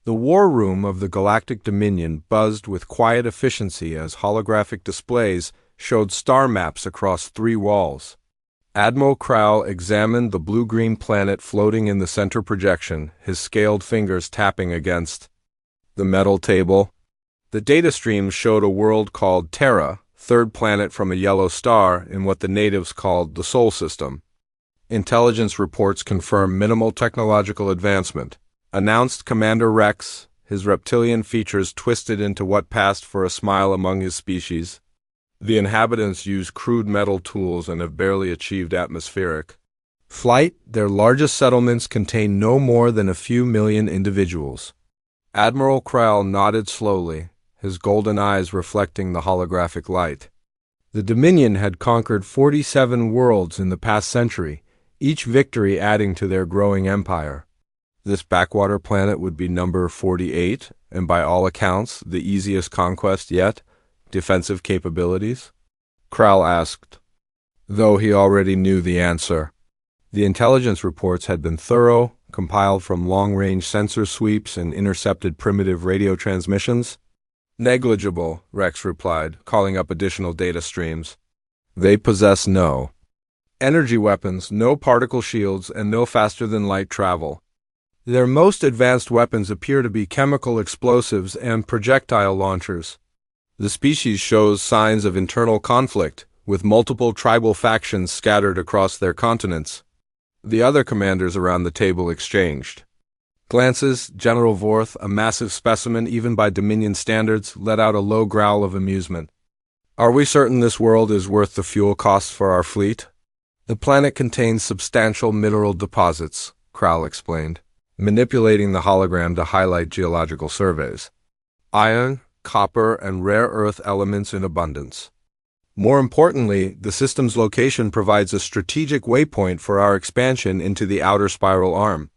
The war room of the Galactic Dominion buzzed with quiet efficiency as holographic displays showed star maps across 3 walls. Admiral Crowell examined the blue-green planet floating in the center projection, his scaled fingers tapping against the metal table. The data streams showed a world called Terra, 3rd planet from a yellow star in what the natives called the Sol System. Intelligence reports confirm minimal technological advancement, announced Commander Rex, his reptilian features twisted into what passed for a smile among his species. The inhabitants use crude metal tools and have barely achieved atmospheric flight. Their largest settlements contain no more than a few million individuals. Admiral Crowell nodded slowly, his golden eyes reflecting the holographic light. The Dominion had conquered 47 worlds in the past century, each victory adding to their growing empire. This backwater planet would be number 48, and by all accounts, the easiest conquest yet. Defensive capabilities? Crowell asked, though he already knew the answer. The intelligence reports had been thorough, compiled from long-range sensor sweeps and intercepted primitive radio transmissions. Negligible, Rex replied, calling up additional data streams. They possess no energy weapons, no particle shields, and no faster-than-light travel. Their most advanced weapons appear to be chemical explosives and projectile launchers. The species shows signs of internal conflict, with multiple tribal factions scattered across their continents. The other commanders around the table exchanged glances. General Vorth, a massive specimen even by Dominion standards, let out a low growl of amusement. Are we certain this world is worth the fuel costs for our fleet? The planet contains substantial mineral deposits, Crowell explained, manipulating the hologram to highlight geological surveys. Iron, copper, and rare earth elements in abundance. More importantly, the system's location provides a strategic waypoint for our expansion into the outer spiral arm.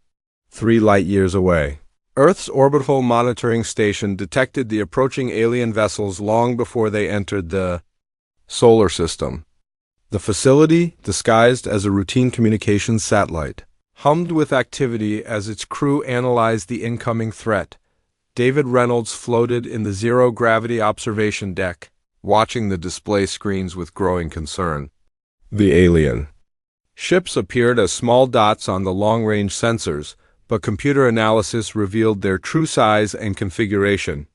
3 light-years away, Earth's orbital monitoring station detected the approaching alien vessels long before they entered the solar system. The facility, disguised as a routine communications satellite, hummed with activity as its crew analyzed the incoming threat. David Reynolds floated in the zero-gravity observation deck, watching the display screens with growing concern. The alien ships appeared as small dots on the long-range sensors, but computer analysis revealed their true size and configuration.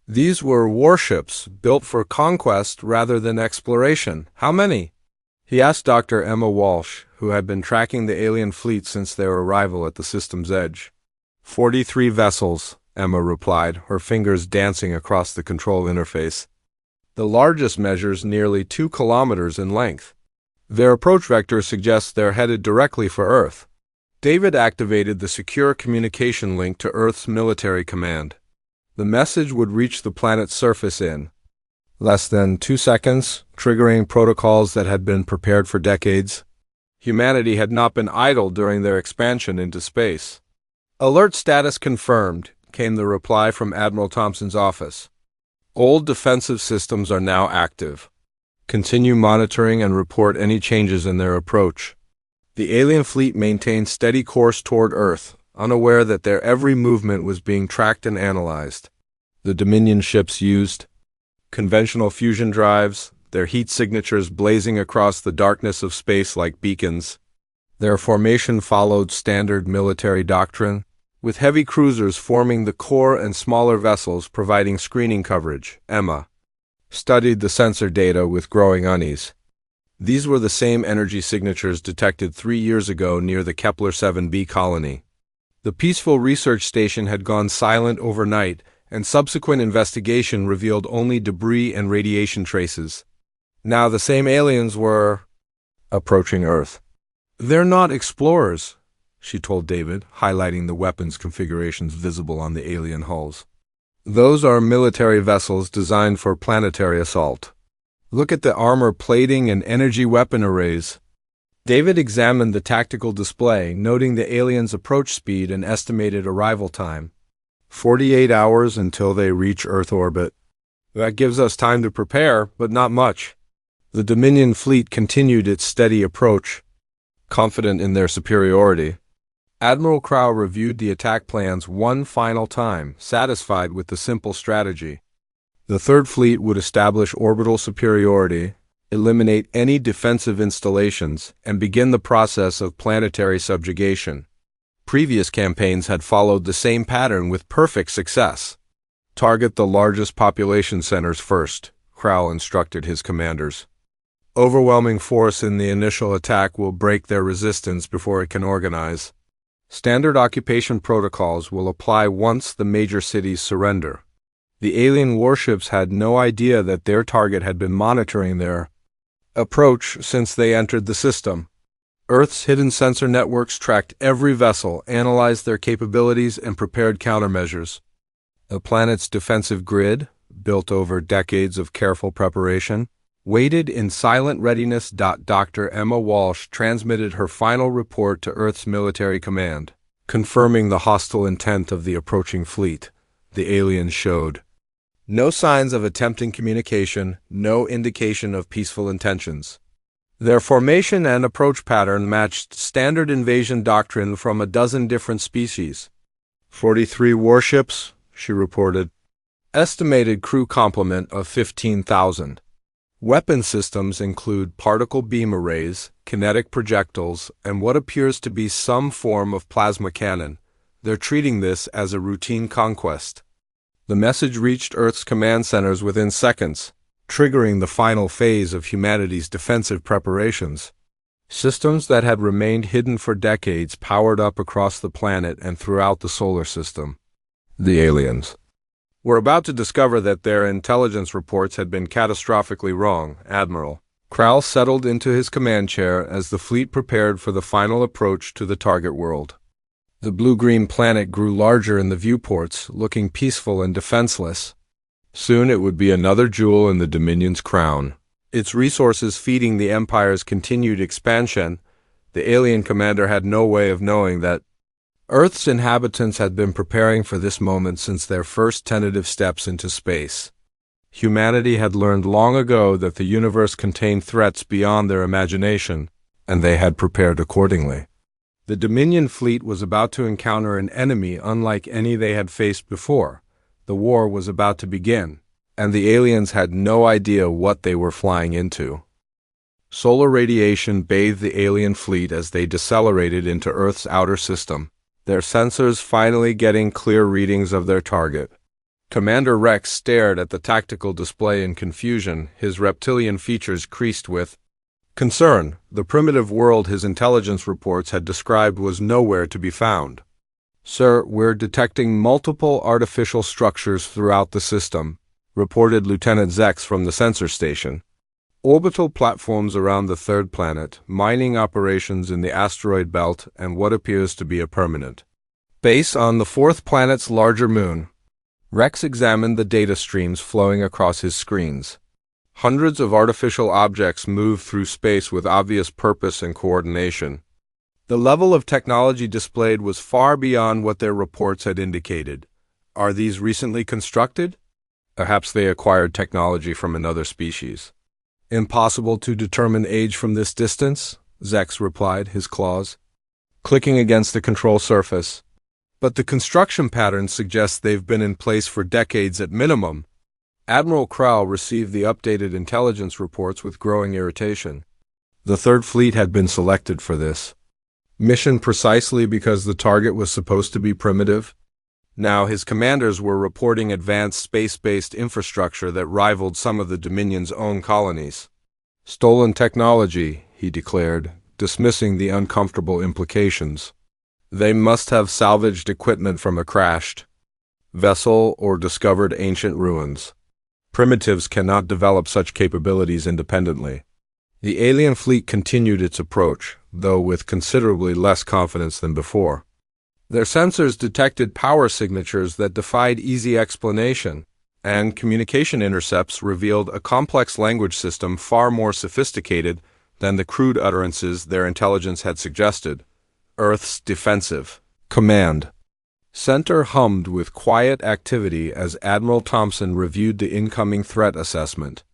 These were warships built for conquest rather than exploration. How many? He asked Dr. Emma Walsh, who had been tracking the alien fleet since their arrival at the system's edge. 43 vessels, Emma replied, her fingers dancing across the control interface. The largest measures nearly 2 kilometers in length. Their approach vector suggests they're headed directly for Earth. David activated the secure communication link to Earth's military command. The message would reach the planet's surface in less than 2 seconds, triggering protocols that had been prepared for decades. Humanity had not been idle during their expansion into space. Alert status confirmed, came the reply from Admiral Thompson's office. Old defensive systems are now active. Continue monitoring and report any changes in their approach. The alien fleet maintained steady course toward Earth, unaware that their every movement was being tracked and analyzed. The Dominion ships used conventional fusion drives, their heat signatures blazing across the darkness of space like beacons. Their formation followed standard military doctrine, with heavy cruisers forming the core and smaller vessels providing screening coverage. Emma studied the sensor data with growing unease. These were the same energy signatures detected 3 years ago near the Kepler 7b colony. The peaceful research station had gone silent overnight, and subsequent investigation revealed only debris and radiation traces. Now the same aliens were approaching Earth. They're not explorers, she told David, highlighting the weapons configurations visible on the alien hulls. Those are military vessels designed for planetary assault. Look at the armor plating and energy weapon arrays. David examined the tactical display, noting the aliens' approach speed and estimated arrival time. 48 hours until they reach Earth orbit. That gives us time to prepare, but not much. The Dominion fleet continued its steady approach, confident in their superiority. Admiral Crow reviewed the attack plans one final time, satisfied with the simple strategy. The Third Fleet would establish orbital superiority, eliminate any defensive installations, and begin the process of planetary subjugation. Previous campaigns had followed the same pattern with perfect success. Target the largest population centers first, Crow instructed his commanders. Overwhelming force in the initial attack will break their resistance before it can organize. Standard occupation protocols will apply once the major cities surrender. The alien warships had no idea that their target had been monitoring their approach since they entered the system. Earth's hidden sensor networks tracked every vessel, analyzed their capabilities, and prepared countermeasures. The planet's defensive grid, built over decades of careful preparation, waited in silent readiness. Dr. Emma Walsh transmitted her final report to Earth's military command, confirming the hostile intent of the approaching fleet. The aliens showed no signs of attempting communication, no indication of peaceful intentions. Their formation and approach pattern matched standard invasion doctrine from a dozen different species. 43 warships, she reported. Estimated crew complement of 15,000. Weapon systems include particle beam arrays, kinetic projectiles, and what appears to be some form of plasma cannon. They're treating this as a routine conquest. The message reached Earth's command centers within seconds, triggering the final phase of humanity's defensive preparations. Systems that had remained hidden for decades powered up across the planet and throughout the solar system. The aliens were about to discover that their intelligence reports had been catastrophically wrong. Admiral Crow settled into his command chair as the fleet prepared for the final approach to the target world. The blue-green planet grew larger in the viewports, looking peaceful and defenseless. Soon it would be another jewel in the Dominion's crown, its resources feeding the Empire's continued expansion. The alien commander had no way of knowing that Earth's inhabitants had been preparing for this moment since their first tentative steps into space. Humanity had learned long ago that the universe contained threats beyond their imagination, and they had prepared accordingly. The Dominion fleet was about to encounter an enemy unlike any they had faced before. The war was about to begin, and the aliens had no idea what they were flying into. Solar radiation bathed the alien fleet as they decelerated into Earth's outer system, their sensors finally getting clear readings of their target. Commander Rex stared at the tactical display in confusion, his reptilian features creased with concern. The primitive world his intelligence reports had described was nowhere to be found. "Sir, we're detecting multiple artificial structures throughout the system," reported Lieutenant Zex from the sensor station. "Orbital platforms around the third planet, mining operations in the asteroid belt, and what appears to be a permanent base on the fourth planet's larger moon." Rex examined the data streams flowing across his screens. Hundreds of artificial objects moved through space with obvious purpose and coordination. The level of technology displayed was far beyond what their reports had indicated. Are these recently constructed? Perhaps they acquired technology from another species. "Impossible to determine age from this distance," Zex replied, his claws clicking against the control surface. "But the construction pattern suggests they've been in place for decades at minimum." Admiral Crow received the updated intelligence reports with growing irritation. The Third Fleet had been selected for this mission precisely because the target was supposed to be primitive. Now his commanders were reporting advanced space-based infrastructure that rivaled some of the Dominion's own colonies. "Stolen technology," he declared, dismissing the uncomfortable implications. "They must have salvaged equipment from a crashed vessel or discovered ancient ruins. Primitives cannot develop such capabilities independently." The alien fleet continued its approach, though with considerably less confidence than before. Their sensors detected power signatures that defied easy explanation, and communication intercepts revealed a complex language system far more sophisticated than the crude utterances their intelligence had suggested. Earth's defensive command center hummed with quiet activity as Admiral Thompson reviewed the incoming threat assessment.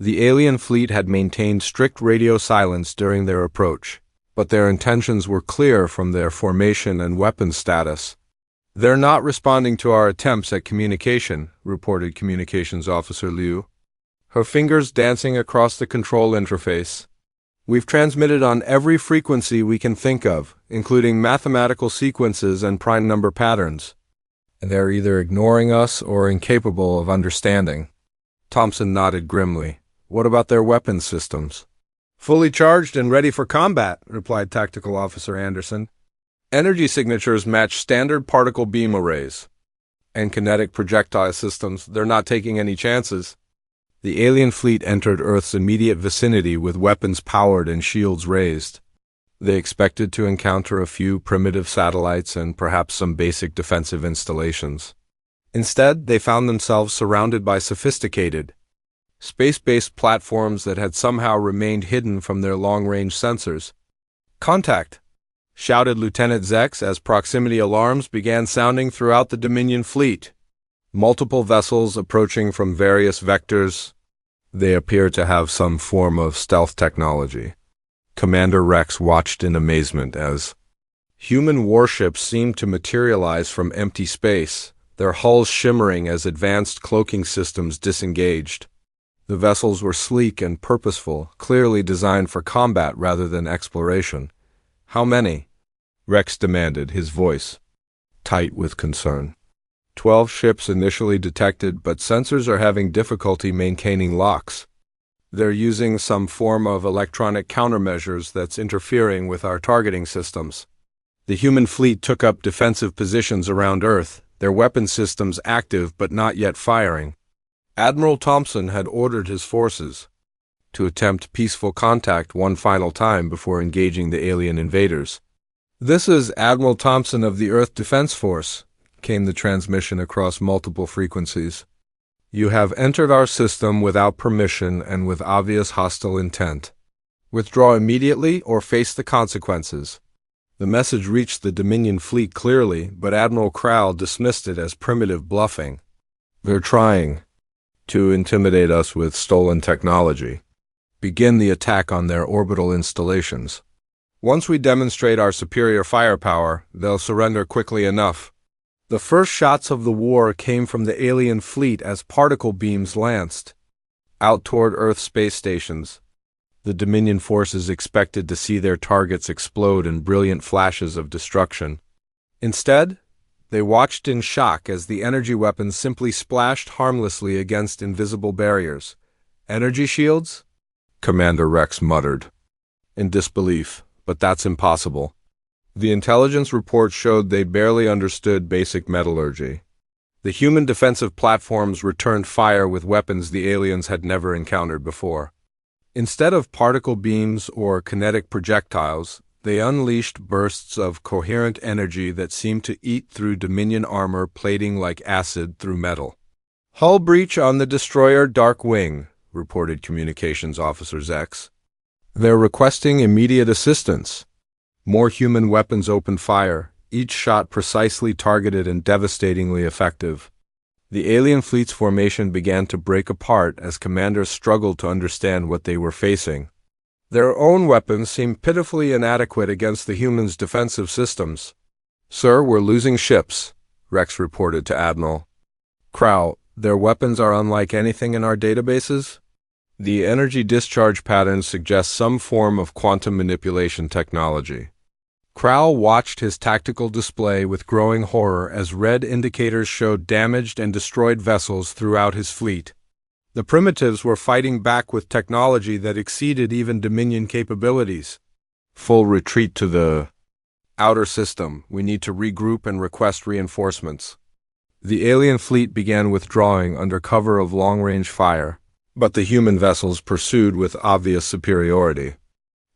The alien fleet had maintained strict radio silence during their approach. but their intentions were clear from their formation and weapon status. "They're not responding to our attempts at communication," reported Communications Officer Liu, her fingers dancing across the control interface. "We've transmitted on every frequency we can think of, including mathematical sequences and prime number patterns. They're either ignoring us or incapable of understanding." Thompson nodded grimly. "What about their weapon systems?" "Fully charged and ready for combat," replied Tactical Officer Anderson. "Energy signatures match standard particle beam arrays. And kinetic projectile systems, they're not taking any chances." The alien fleet entered Earth's immediate vicinity with weapons powered and shields raised. They expected to encounter a few primitive satellites and perhaps some basic defensive installations. Instead, they found themselves surrounded by sophisticated, space-based platforms that had somehow remained hidden from their long-range sensors. "Contact!" shouted Lieutenant Zex as proximity alarms began sounding throughout the Dominion fleet. Multiple vessels approaching from various vectors. They appeared to have some form of stealth technology. Commander Rex watched in amazement as human warships seemed to materialize from empty space, their hulls shimmering as advanced cloaking systems disengaged. The vessels were sleek and purposeful, clearly designed for combat rather than exploration. "How many?" Rex demanded, his voice tight with concern. 12 ships initially detected, but sensors are having difficulty maintaining locks. They're using some form of electronic countermeasures that's interfering with our targeting systems. The human fleet took up defensive positions around Earth, their weapon systems active but not yet firing. Admiral Thompson had ordered his forces to attempt peaceful contact one final time before engaging the alien invaders. "This is Admiral Thompson of the Earth Defense Force," came the transmission across multiple frequencies. "You have entered our system without permission and with obvious hostile intent. Withdraw immediately or face the consequences." The message reached the Dominion fleet clearly, but Admiral Crowell dismissed it as primitive bluffing. "They're trying to intimidate us with stolen technology. Begin the attack on their orbital installations. Once we demonstrate our superior firepower, they'll surrender quickly enough." The first shots of the war came from the alien fleet as particle beams lanced out toward Earth space stations. The Dominion forces expected to see their targets explode in brilliant flashes of destruction. Instead, they watched in shock as the energy weapons simply splashed harmlessly against invisible barriers. "Energy shields?" Commander Rex muttered in disbelief, "but that's impossible." The intelligence report showed they barely understood basic metallurgy. The human defensive platforms returned fire with weapons the aliens had never encountered before. Instead of particle beams or kinetic projectiles, they unleashed bursts of coherent energy that seemed to eat through Dominion armor plating like acid through metal. "Hull breach on the destroyer Dark Wing," reported Communications Officer Zex. "They're requesting immediate assistance." More human weapons opened fire, each shot precisely targeted and devastatingly effective. The alien fleet's formation began to break apart as commanders struggled to understand what they were facing. Their own weapons seemed pitifully inadequate against the humans' defensive systems. "Sir, we're losing ships," Rex reported to Admiral Crowell. "Their weapons are unlike anything in our databases. The energy discharge patterns suggest some form of quantum manipulation technology." Crowell watched his tactical display with growing horror as red indicators showed damaged and destroyed vessels throughout his fleet. The primitives were fighting back with technology that exceeded even Dominion capabilities. "Full retreat to the outer system. We need to regroup and request reinforcements." The alien fleet began withdrawing under cover of long-range fire, but the human vessels pursued with obvious superiority.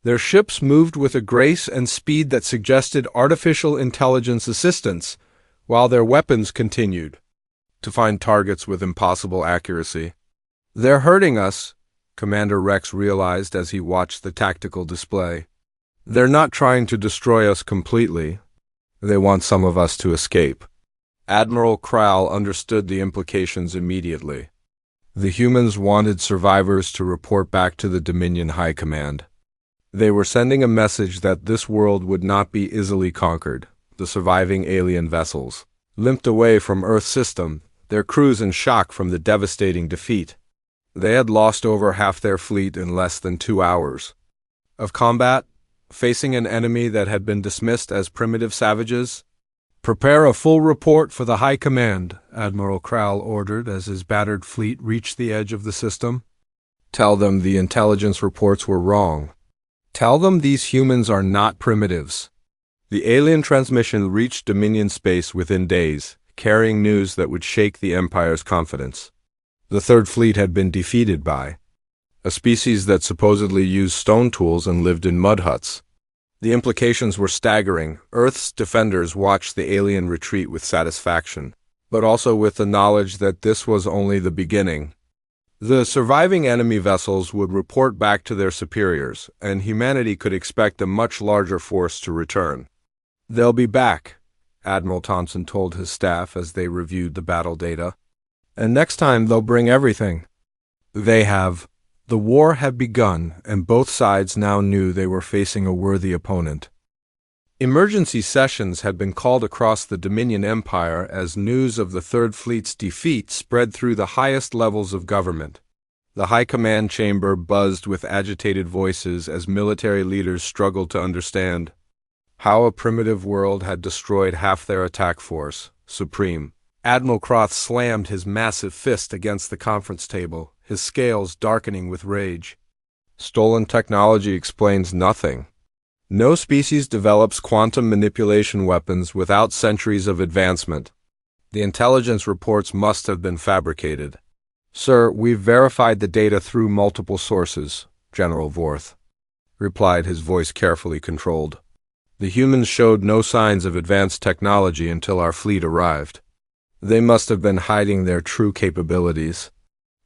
Their ships moved with a grace and speed that suggested artificial intelligence assistance, while their weapons continued to find targets with impossible accuracy. "They're hurting us," Commander Rex realized as he watched the tactical display. "They're not trying to destroy us completely. They want some of us to escape." Admiral Crowell understood the implications immediately. The humans wanted survivors to report back to the Dominion High Command. They were sending a message that this world would not be easily conquered. The surviving alien vessels limped away from Earth's system, their crews in shock from the devastating defeat. They had lost over half their fleet in less than 2 hours of combat, facing an enemy that had been dismissed as primitive savages. "Prepare a full report for the High Command," Admiral Crowell ordered as his battered fleet reached the edge of the system. "Tell them the intelligence reports were wrong. Tell them these humans are not primitives." The alien transmission reached Dominion space within days, carrying news that would shake the Empire's confidence. The Third Fleet had been defeated by a species that supposedly used stone tools and lived in mud huts. The implications were staggering. Earth's defenders watched the alien retreat with satisfaction, but also with the knowledge that this was only the beginning. The surviving enemy vessels would report back to their superiors, and humanity could expect a much larger force to return. "They'll be back," Admiral Thompson told his staff as they reviewed the battle data. "And next time they'll bring everything." They have. The war had begun, and both sides now knew they were facing a worthy opponent. Emergency sessions had been called across the Dominion Empire as news of the Third Fleet's defeat spread through the highest levels of government. The High Command chamber buzzed with agitated voices as military leaders struggled to understand how a primitive world had destroyed half their attack force. Supreme. Admiral Croth slammed his massive fist against the conference table, his scales darkening with rage. "Stolen technology explains nothing. No species develops quantum manipulation weapons without centuries of advancement. The intelligence reports must have been fabricated." "Sir, we've verified the data through multiple sources," General Vorth replied, his voice carefully controlled. "The humans showed no signs of advanced technology until our fleet arrived. They must have been hiding their true capabilities."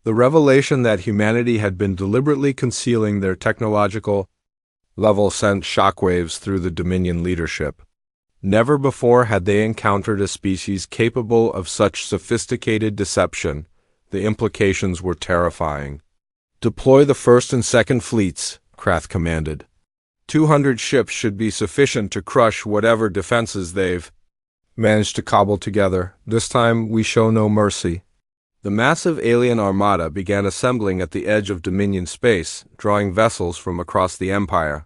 The revelation that humanity had been deliberately concealing their technological level sent shockwaves through the Dominion leadership. Never before had they encountered a species capable of such sophisticated deception. The implications were terrifying. "Deploy the First and Second Fleets," Krath commanded. 200 ships should be sufficient to crush whatever defenses they've managed to cobble together. This time we show no mercy." The massive alien armada began assembling at the edge of Dominion space, drawing vessels from across the Empire.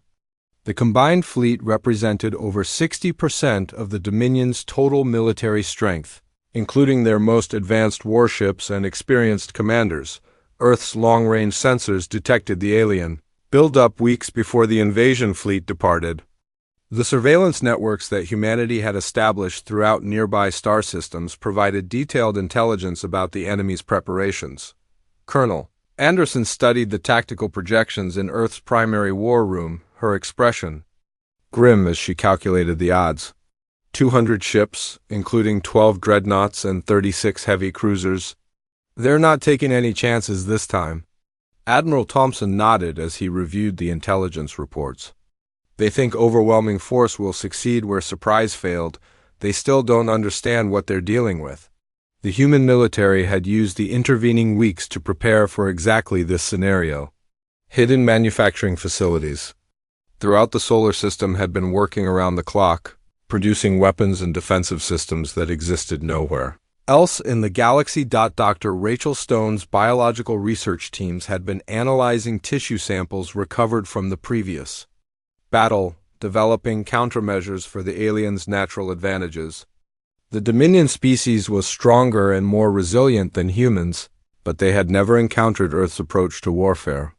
The combined fleet represented over 60% of the Dominion's total military strength, including their most advanced warships and experienced commanders. Earth's long-range sensors detected the alien build-up weeks before the invasion fleet departed. The surveillance networks that humanity had established throughout nearby star systems provided detailed intelligence about the enemy's preparations. Colonel Anderson studied the tactical projections in Earth's primary war room, her expression grim as she calculated the odds. 200 ships, including 12 dreadnoughts and 36 heavy cruisers. They're not taking any chances this time. Admiral Thompson nodded as he reviewed the intelligence reports. They think overwhelming force will succeed where surprise failed. They still don't understand what they're dealing with. The human military had used the intervening weeks to prepare for exactly this scenario. Hidden manufacturing facilities throughout the solar system had been working around the clock, producing weapons and defensive systems that existed nowhere else in the galaxy. Dr. Rachel Stone's biological research teams had been analyzing tissue samples recovered from the previous battle, developing countermeasures for the aliens' natural advantages. The Dominion species was stronger and more resilient than humans, but they had never encountered Earth's approach to warfare.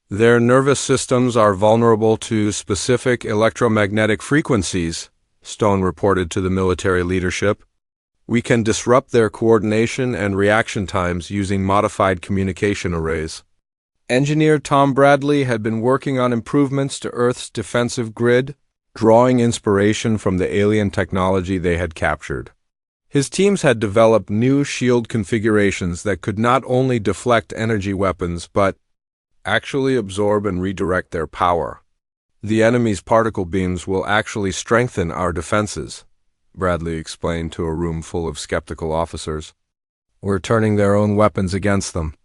Their nervous systems are vulnerable to specific electromagnetic frequencies, Stone reported to the military leadership. We can disrupt their coordination and reaction times using modified communication arrays. Engineer Tom Bradley had been working on improvements to Earth's defensive grid, drawing inspiration from the alien technology they had captured. His teams had developed new shield configurations that could not only deflect energy weapons but actually absorb and redirect their power. The enemy's particle beams will actually strengthen our defenses, Bradley explained to a room full of skeptical officers. We're turning their own weapons against them.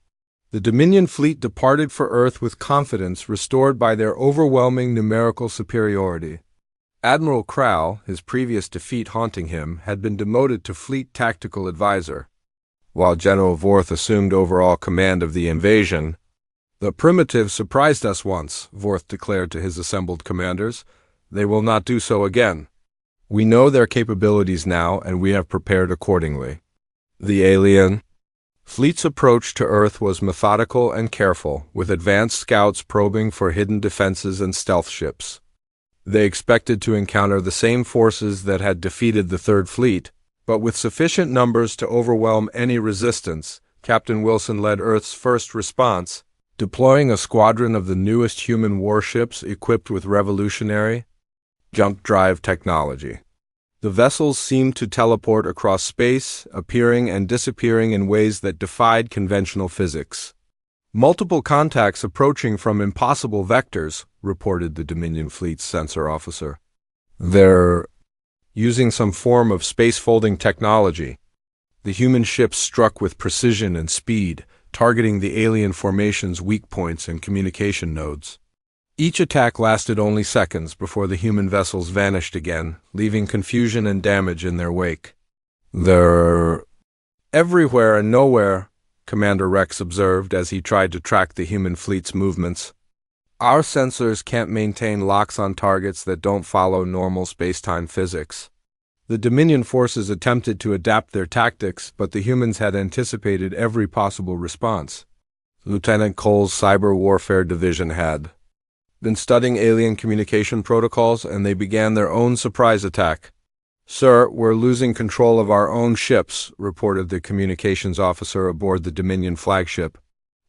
The Dominion fleet departed for Earth with confidence restored by their overwhelming numerical superiority. Admiral Crowell, his previous defeat haunting him, had been demoted to Fleet Tactical Advisor, while General Vorth assumed overall command of the invasion. "The primitives surprised us once," Vorth declared to his assembled commanders. "They will not do so again. We know their capabilities now, and we have prepared accordingly." The alien fleet's approach to Earth was methodical and careful, with advanced scouts probing for hidden defenses and stealth ships. They expected to encounter the same forces that had defeated the Third Fleet, but with sufficient numbers to overwhelm any resistance. Captain Wilson led Earth's first response, deploying a squadron of the newest human warships equipped with revolutionary jump drive technology. The vessels seemed to teleport across space, appearing and disappearing in ways that defied conventional physics. "Multiple contacts approaching from impossible vectors," reported the Dominion Fleet's sensor officer. "They're using some form of space-folding technology." The human ships struck with precision and speed, targeting the alien formation's weak points and communication nodes. Each attack lasted only seconds before the human vessels vanished again, leaving confusion and damage in their wake. "They're everywhere and nowhere," Commander Rex observed as he tried to track the human fleet's movements. "Our sensors can't maintain locks on targets that don't follow normal space-time physics." The Dominion forces attempted to adapt their tactics, but the humans had anticipated every possible response. Lieutenant Cole's Cyber Warfare Division had been studying alien communication protocols, and they began their own surprise attack. "Sir, we're losing control of our own ships," reported the communications officer aboard the Dominion flagship.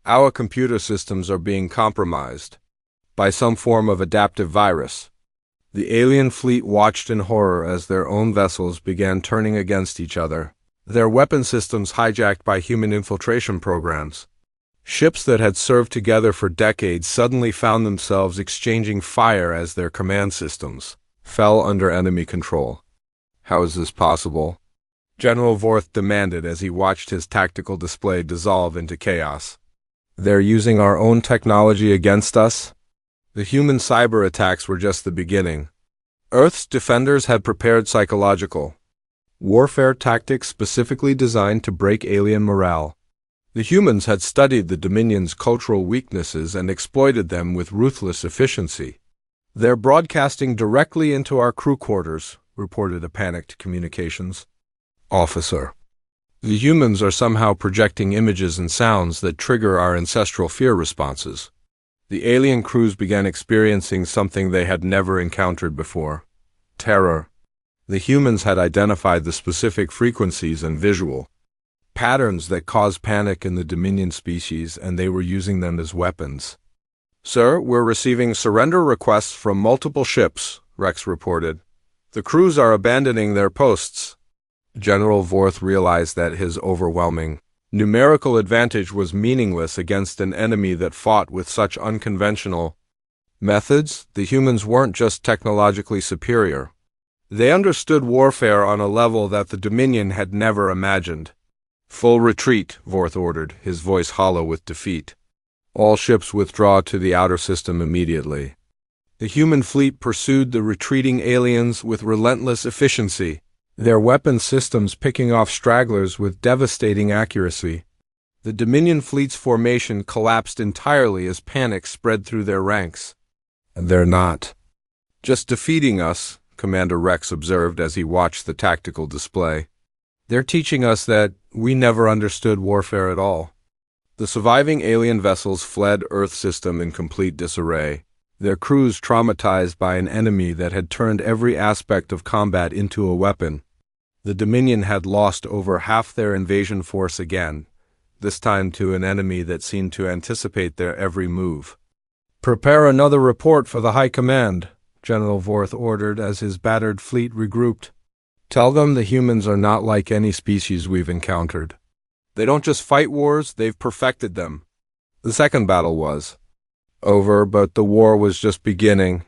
"Our computer systems are being compromised by some form of adaptive virus." The alien fleet watched in horror as their own vessels began turning against each other, their weapon systems hijacked by human infiltration programs. Ships that had served together for decades suddenly found themselves exchanging fire as their command systems fell under enemy control. "How is this possible?" General Vorth demanded as he watched his tactical display dissolve into chaos. "They're using our own technology against us?" The human cyber attacks were just the beginning. Earth's defenders had prepared psychological warfare tactics specifically designed to break alien morale. The humans had studied the Dominion's cultural weaknesses and exploited them with ruthless efficiency. "They're broadcasting directly into our crew quarters," reported a panicked communications officer. "The humans are somehow projecting images and sounds that trigger our ancestral fear responses." The alien crews began experiencing something they had never encountered before: terror. The humans had identified the specific frequencies and visual patterns that caused panic in the Dominion species, and they were using them as weapons. "Sir, we're receiving surrender requests from multiple ships," Rex reported. "The crews are abandoning their posts." General Vorth realized that his overwhelming numerical advantage was meaningless against an enemy that fought with such unconventional methods. The humans weren't just technologically superior. They understood warfare on a level that the Dominion had never imagined. "Full retreat," Vorth ordered, his voice hollow with defeat. "All ships withdraw to the outer system immediately." The human fleet pursued the retreating aliens with relentless efficiency, their weapon systems picking off stragglers with devastating accuracy. The Dominion fleet's formation collapsed entirely as panic spread through their ranks. "They're not just defeating us," Commander Rex observed as he watched the tactical display. "They're teaching us that we never understood warfare at all." The surviving alien vessels fled Earth system in complete disarray, their crews traumatized by an enemy that had turned every aspect of combat into a weapon. The Dominion had lost over half their invasion force again, this time to an enemy that seemed to anticipate their every move. "Prepare another report for the High Command," General Vorth ordered as his battered fleet regrouped. "Tell them the humans are not like any species we've encountered. They don't just fight wars, they've perfected them." The second battle was over, but the war was just beginning.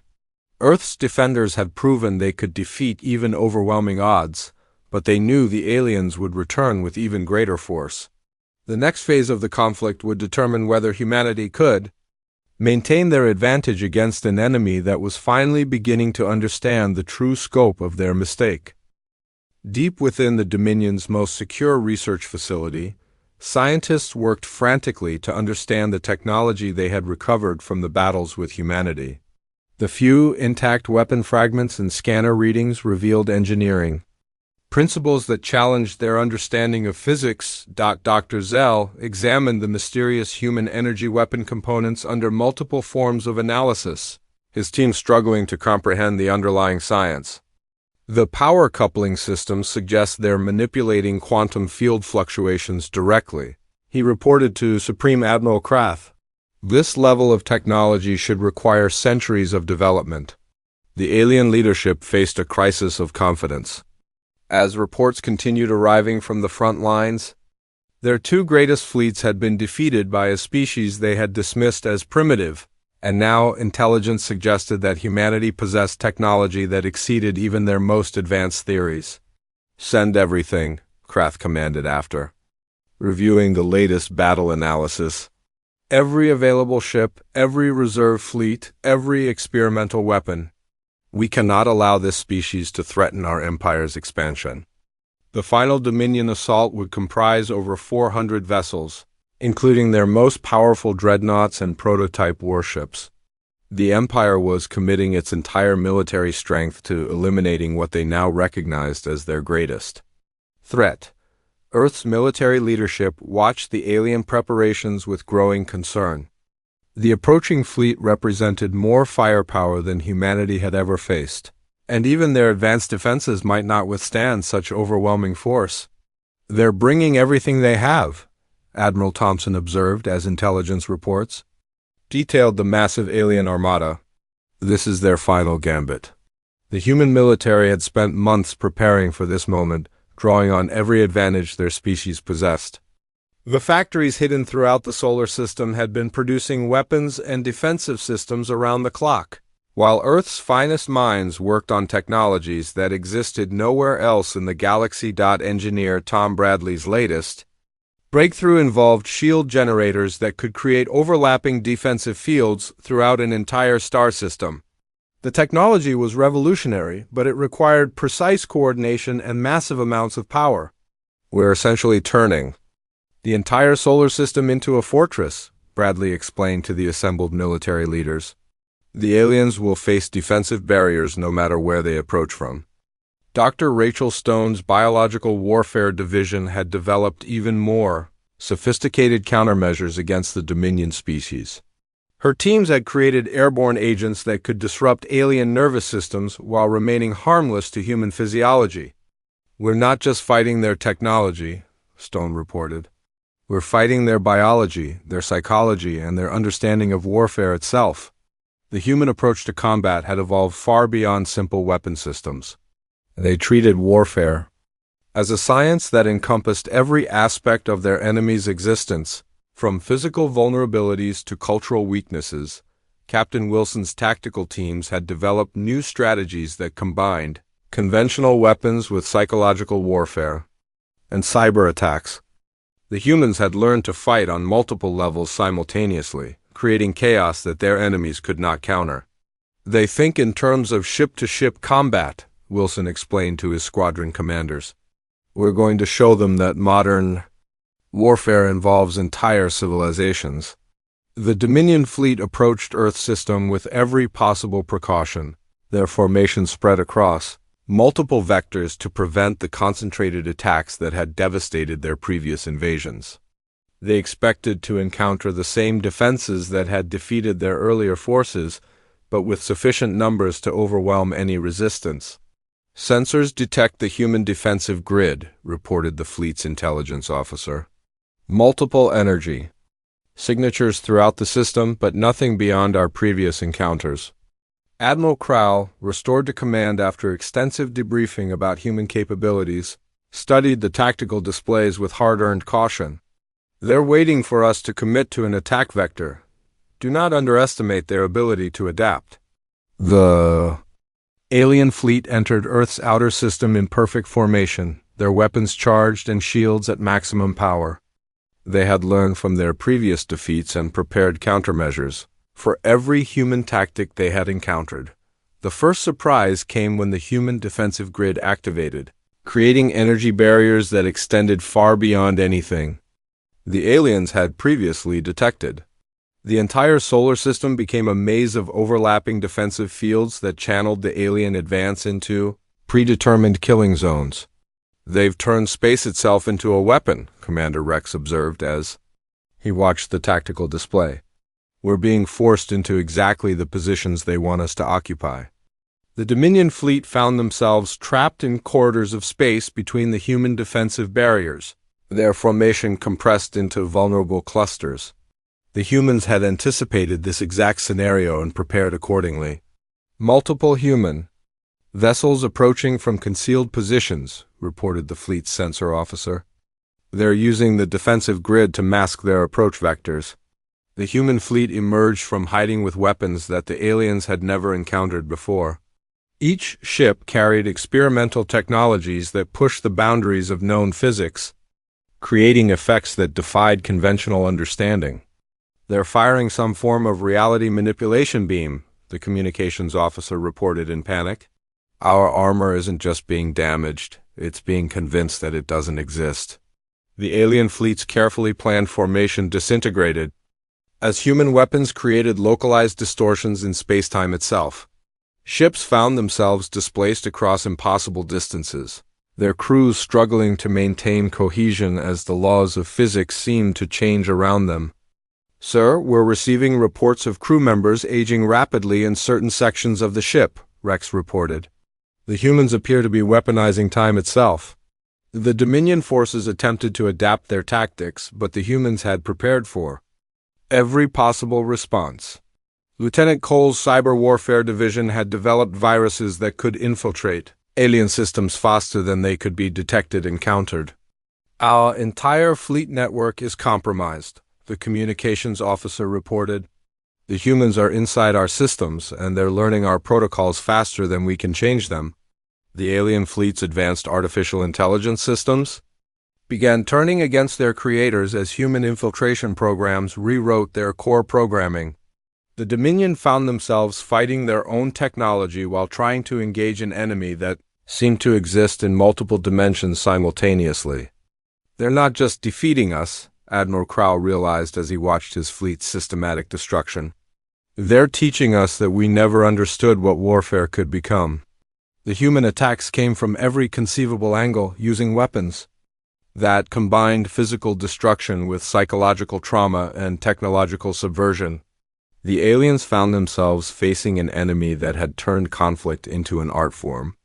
Earth's defenders had proven they could defeat even overwhelming odds, but they knew the aliens would return with even greater force. The next phase of the conflict would determine whether humanity could maintain their advantage against an enemy that was finally beginning to understand the true scope of their mistake. Deep within the Dominion's most secure research facility, scientists worked frantically to understand the technology they had recovered from the battles with humanity. The few intact weapon fragments and scanner readings revealed engineering principles that challenged their understanding of physics. Dr. Zell examined the mysterious human energy weapon components under multiple forms of analysis, his team struggling to comprehend the underlying science. The power coupling system suggests they're manipulating quantum field fluctuations directly, he reported to Supreme Admiral Krath. This level of technology should require centuries of development. The alien leadership faced a crisis of confidence. As reports continued arriving from the front lines, their two greatest fleets had been defeated by a species they had dismissed as primitive, and now intelligence suggested that humanity possessed technology that exceeded even their most advanced theories. "Send everything," Krath commanded after reviewing the latest battle analysis. "Every available ship, every reserve fleet, every experimental weapon. We cannot allow this species to threaten our empire's expansion." The final Dominion assault would comprise over 400 vessels, including their most powerful dreadnoughts and prototype warships. The Empire was committing its entire military strength to eliminating what they now recognized as their greatest threat. Earth's military leadership watched the alien preparations with growing concern. The approaching fleet represented more firepower than humanity had ever faced, and even their advanced defenses might not withstand such overwhelming force. "They're bringing everything they have," Admiral Thompson observed as intelligence reports detailed the massive alien armada. This is their final gambit. The human military had spent months preparing for this moment, drawing on every advantage their species possessed. The factories hidden throughout the solar system had been producing weapons and defensive systems around the clock, while Earth's finest minds worked on technologies that existed nowhere else in the galaxy. Engineer Tom Bradley's latest breakthrough involved shield generators that could create overlapping defensive fields throughout an entire star system. The technology was revolutionary, but it required precise coordination and massive amounts of power. "We're essentially turning the entire solar system into a fortress," Bradley explained to the assembled military leaders. "The aliens will face defensive barriers no matter where they approach from." Dr. Rachel Stone's Biological Warfare Division had developed even more sophisticated countermeasures against the Dominion species. Her teams had created airborne agents that could disrupt alien nervous systems while remaining harmless to human physiology. "We're not just fighting their technology," Stone reported. "We're fighting their biology, their psychology, and their understanding of warfare itself." The human approach to combat had evolved far beyond simple weapon systems. They treated warfare as a science that encompassed every aspect of their enemy's existence, from physical vulnerabilities to cultural weaknesses. Captain Wilson's tactical teams had developed new strategies that combined conventional weapons with psychological warfare and cyber attacks. The humans had learned to fight on multiple levels simultaneously, creating chaos that their enemies could not counter. "They think in terms of ship-to-ship combat," Wilson explained to his squadron commanders. "We're going to show them that modern warfare involves entire civilizations." The Dominion fleet approached Earth's system with every possible precaution, their formation spread across multiple vectors to prevent the concentrated attacks that had devastated their previous invasions. They expected to encounter the same defenses that had defeated their earlier forces, but with sufficient numbers to overwhelm any resistance. "Sensors detect the human defensive grid," reported the fleet's intelligence officer. "Multiple energy signatures throughout the system, but nothing beyond our previous encounters." Admiral Crowell, restored to command after extensive debriefing about human capabilities, studied the tactical displays with hard-earned caution. "They're waiting for us to commit to an attack vector. Do not underestimate their ability to adapt." The alien fleet entered Earth's outer system in perfect formation, their weapons charged and shields at maximum power. They had learned from their previous defeats and prepared countermeasures for every human tactic they had encountered. The first surprise came when the human defensive grid activated, creating energy barriers that extended far beyond anything the aliens had previously detected. The entire solar system became a maze of overlapping defensive fields that channeled the alien advance into predetermined killing zones. "They've turned space itself into a weapon," Commander Rex observed as he watched the tactical display. "We're being forced into exactly the positions they want us to occupy." The Dominion fleet found themselves trapped in corridors of space between the human defensive barriers, their formation compressed into vulnerable clusters. The humans had anticipated this exact scenario and prepared accordingly. "Multiple human vessels approaching from concealed positions," reported the fleet's sensor officer. "They're using the defensive grid to mask their approach vectors." The human fleet emerged from hiding with weapons that the aliens had never encountered before. Each ship carried experimental technologies that pushed the boundaries of known physics, creating effects that defied conventional understanding. "They're firing some form of reality manipulation beam," the communications officer reported in panic. "Our armor isn't just being damaged, it's being convinced that it doesn't exist." The alien fleet's carefully planned formation disintegrated as human weapons created localized distortions in spacetime itself. Ships found themselves displaced across impossible distances, their crews struggling to maintain cohesion as the laws of physics seemed to change around them. "Sir, we're receiving reports of crew members aging rapidly in certain sections of the ship," Rex reported. "The humans appear to be weaponizing time itself." The Dominion forces attempted to adapt their tactics, but the humans had prepared for every possible response. Lieutenant Cole's cyber warfare division had developed viruses that could infiltrate alien systems faster than they could be detected and countered. "Our entire fleet network is compromised," the communications officer reported. "The humans are inside our systems, and they're learning our protocols faster than we can change them." The alien fleet's advanced artificial intelligence systems began turning against their creators as human infiltration programs rewrote their core programming. The Dominion found themselves fighting their own technology while trying to engage an enemy that seemed to exist in multiple dimensions simultaneously. "They're not just defeating us," Admiral Crow realized as he watched his fleet's systematic destruction. "They're teaching us that we never understood what warfare could become." The human attacks came from every conceivable angle, using weapons that combined physical destruction with psychological trauma and technological subversion. The aliens found themselves facing an enemy that had turned conflict into an art form.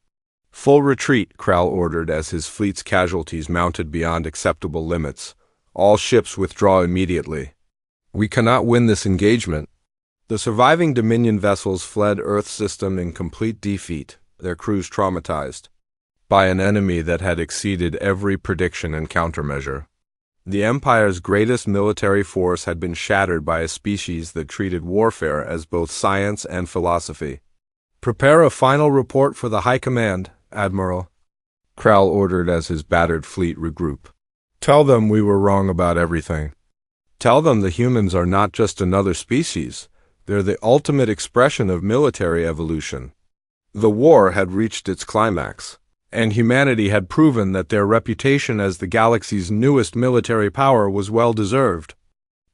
"Full retreat," Crow ordered as his fleet's casualties mounted beyond acceptable limits. "All ships withdraw immediately. We cannot win this engagement." The surviving Dominion vessels fled Earth's system in complete defeat, their crews traumatized by an enemy that had exceeded every prediction and countermeasure. The Empire's greatest military force had been shattered by a species that treated warfare as both science and philosophy. "Prepare a final report for the High Command, Admiral," Crow ordered as his battered fleet regrouped. "Tell them we were wrong about everything. Tell them the humans are not just another species, they're the ultimate expression of military evolution." The war had reached its climax, and humanity had proven that their reputation as the galaxy's newest military power was well-deserved.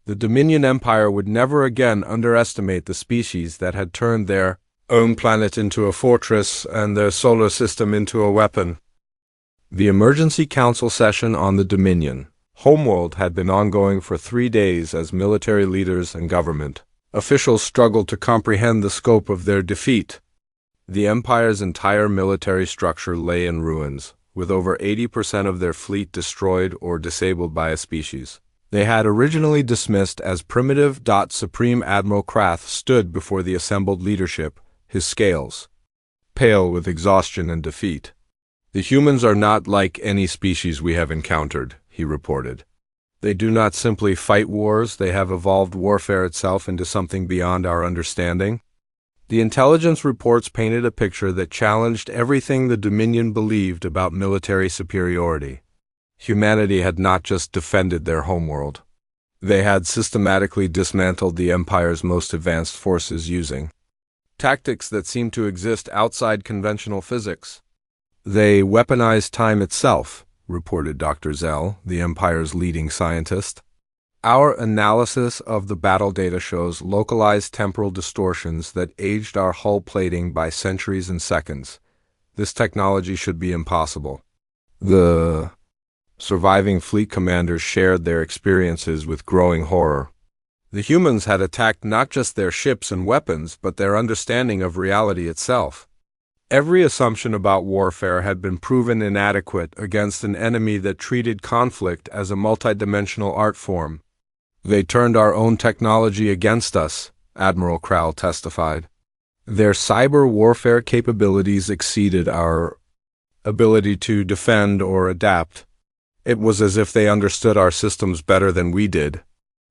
The Dominion Empire would never again underestimate the species that had turned their own planet into a fortress and their solar system into a weapon. The Emergency Council session on the Dominion homeworld had been ongoing for 3 days as military leaders and government officials struggled to comprehend the scope of their defeat. The Empire's entire military structure lay in ruins, with over 80% of their fleet destroyed or disabled by a species they had originally dismissed as primitive. Supreme Admiral Krath stood before the assembled leadership, his scales pale with exhaustion and defeat. "The humans are not like any species we have encountered," he reported. "They do not simply fight wars, they have evolved warfare itself into something beyond our understanding." The intelligence reports painted a picture that challenged everything the Dominion believed about military superiority. Humanity had not just defended their homeworld. They had systematically dismantled the Empire's most advanced forces using tactics that seemed to exist outside conventional physics. They weaponized time itself, reported Dr. Zell, the Empire's leading scientist. Our analysis of the battle data shows localized temporal distortions that aged our hull plating by centuries and seconds. This technology should be impossible. The surviving fleet commanders shared their experiences with growing horror. The humans had attacked not just their ships and weapons, but their understanding of reality itself. Every assumption about warfare had been proven inadequate against an enemy that treated conflict as a multidimensional art form. They turned our own technology against us, Admiral Crowell testified. Their cyber warfare capabilities exceeded our ability to defend or adapt. It was as if they understood our systems better than we did.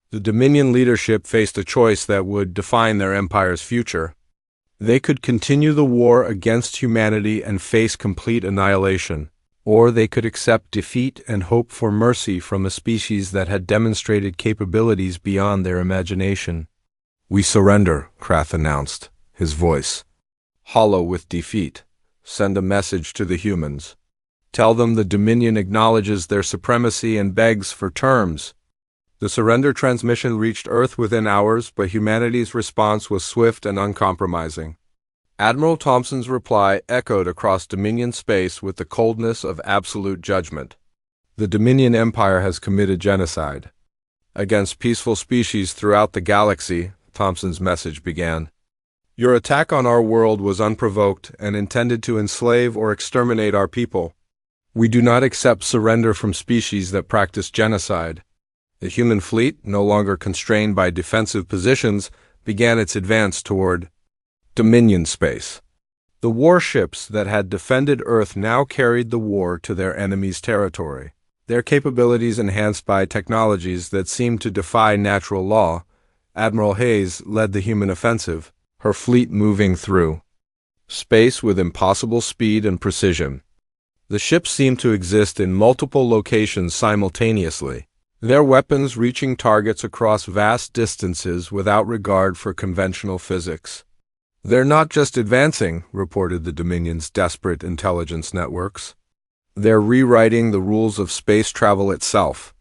The Dominion leadership faced a choice that would define their empire's future. They could continue the war against humanity and face complete annihilation, or they could accept defeat and hope for mercy from a species that had demonstrated capabilities beyond their imagination. "We surrender," Krath announced, his voice hollow with defeat. "Send a message to the humans. Tell them the Dominion acknowledges their supremacy and begs for terms." The surrender transmission reached Earth within hours, but humanity's response was swift and uncompromising. Admiral Thompson's reply echoed across Dominion space with the coldness of absolute judgment. "The Dominion Empire has committed genocide against peaceful species throughout the galaxy," Thompson's message began. "Your attack on our world was unprovoked and intended to enslave or exterminate our people. We do not accept surrender from species that practice genocide." The human fleet, no longer constrained by defensive positions, began its advance toward Dominion space. The warships that had defended Earth now carried the war to their enemy's territory, their capabilities enhanced by technologies that seemed to defy natural law. Admiral Hayes led the human offensive, her fleet moving through space with impossible speed and precision. The ships seemed to exist in multiple locations simultaneously, their weapons reaching targets across vast distances without regard for conventional physics. "They're not just advancing," reported the Dominion's desperate intelligence networks. "They're rewriting the rules of space travel itself.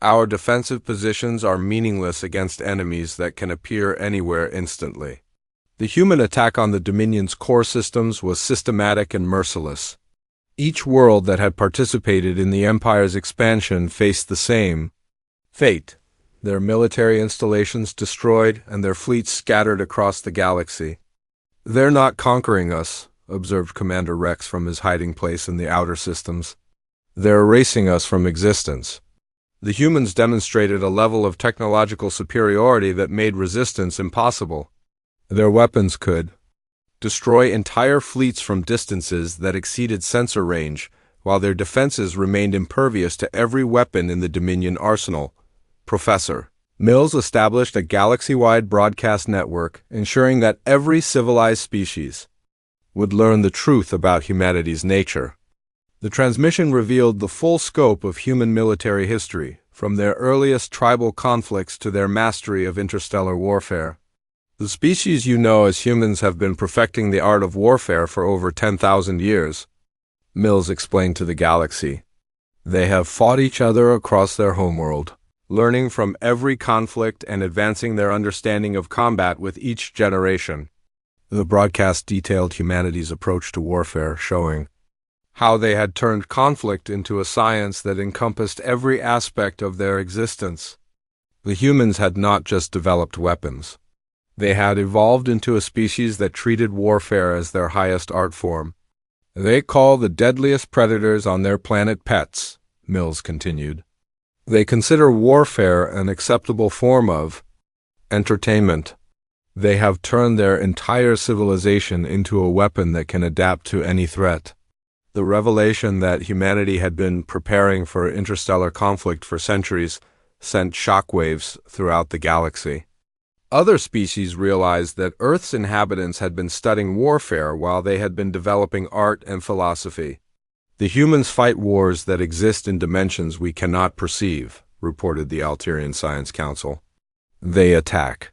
Our defensive positions are meaningless against enemies that can appear anywhere instantly." The human attack on the Dominion's core systems was systematic and merciless. Each world that had participated in the Empire's expansion faced the same fate: their military installations destroyed and their fleets scattered across the galaxy. "They're not conquering us," observed Commander Rex from his hiding place in the outer systems. "They're erasing us from existence." The humans demonstrated a level of technological superiority that made resistance impossible. Their weapons could destroy entire fleets from distances that exceeded sensor range, while their defenses remained impervious to every weapon in the Dominion arsenal. Professor Mills established a galaxy-wide broadcast network, ensuring that every civilized species would learn the truth about humanity's nature. The transmission revealed the full scope of human military history, from their earliest tribal conflicts to their mastery of interstellar warfare. "The species you know as humans have been perfecting the art of warfare for over 10,000 years, Mills explained to the galaxy. "They have fought each other across their homeworld, learning from every conflict and advancing their understanding of combat with each generation." The broadcast detailed humanity's approach to warfare, showing how they had turned conflict into a science that encompassed every aspect of their existence. The humans had not just developed weapons. They had evolved into a species that treated warfare as their highest art form. "They call the deadliest predators on their planet pets," Mills continued. "They consider warfare an acceptable form of entertainment. They have turned their entire civilization into a weapon that can adapt to any threat." The revelation that humanity had been preparing for interstellar conflict for centuries sent shockwaves throughout the galaxy. Other species realized that Earth's inhabitants had been studying warfare while they had been developing art and philosophy. The humans fight wars that exist in dimensions we cannot perceive, reported the Alterian Science Council. They attack.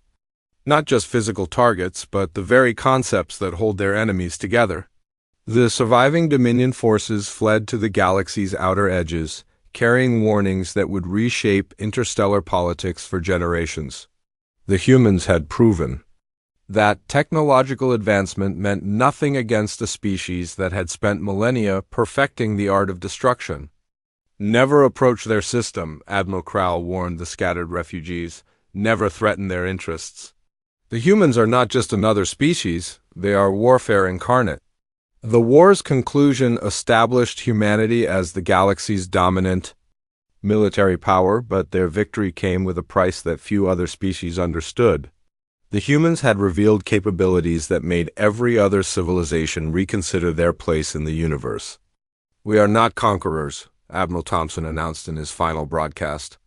Not just physical targets, but the very concepts that hold their enemies together. The surviving Dominion forces fled to the galaxy's outer edges, carrying warnings that would reshape interstellar politics for generations. The humans had proven that technological advancement meant nothing against a species that had spent millennia perfecting the art of destruction. Never approach their system, Admiral Crowell warned the scattered refugees. Never threaten their interests. The humans are not just another species, they are warfare incarnate. The war's conclusion established humanity as the galaxy's dominant military power, but their victory came with a price that few other species understood. The humans had revealed capabilities that made every other civilization reconsider their place in the universe. "We are not conquerors," Admiral Thompson announced in his final broadcast.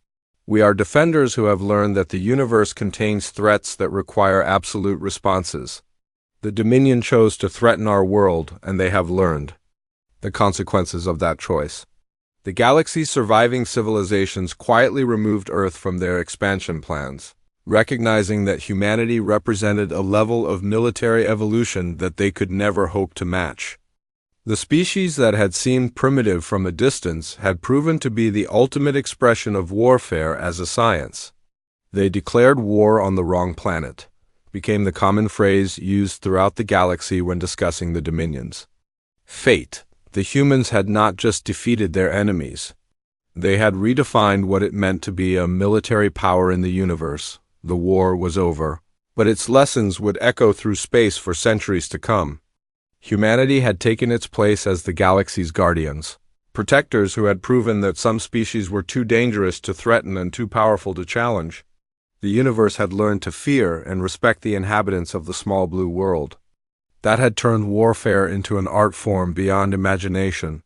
"We are defenders who have learned that the universe contains threats that require absolute responses. The Dominion chose to threaten our world, and they have learned the consequences of that choice." The galaxy's surviving civilizations quietly removed Earth from their expansion plans, recognizing that humanity represented a level of military evolution that they could never hope to match. The species that had seemed primitive from a distance had proven to be the ultimate expression of warfare as a science. They declared war on the wrong planet, became the common phrase used throughout the galaxy when discussing the Dominions. Fate. The humans had not just defeated their enemies. They had redefined what it meant to be a military power in the universe. The war was over, but its lessons would echo through space for centuries to come. Humanity had taken its place as the galaxy's guardians, protectors who had proven that some species were too dangerous to threaten and too powerful to challenge. The universe had learned to fear and respect the inhabitants of the small blue world. That had turned warfare into an art form beyond imagination,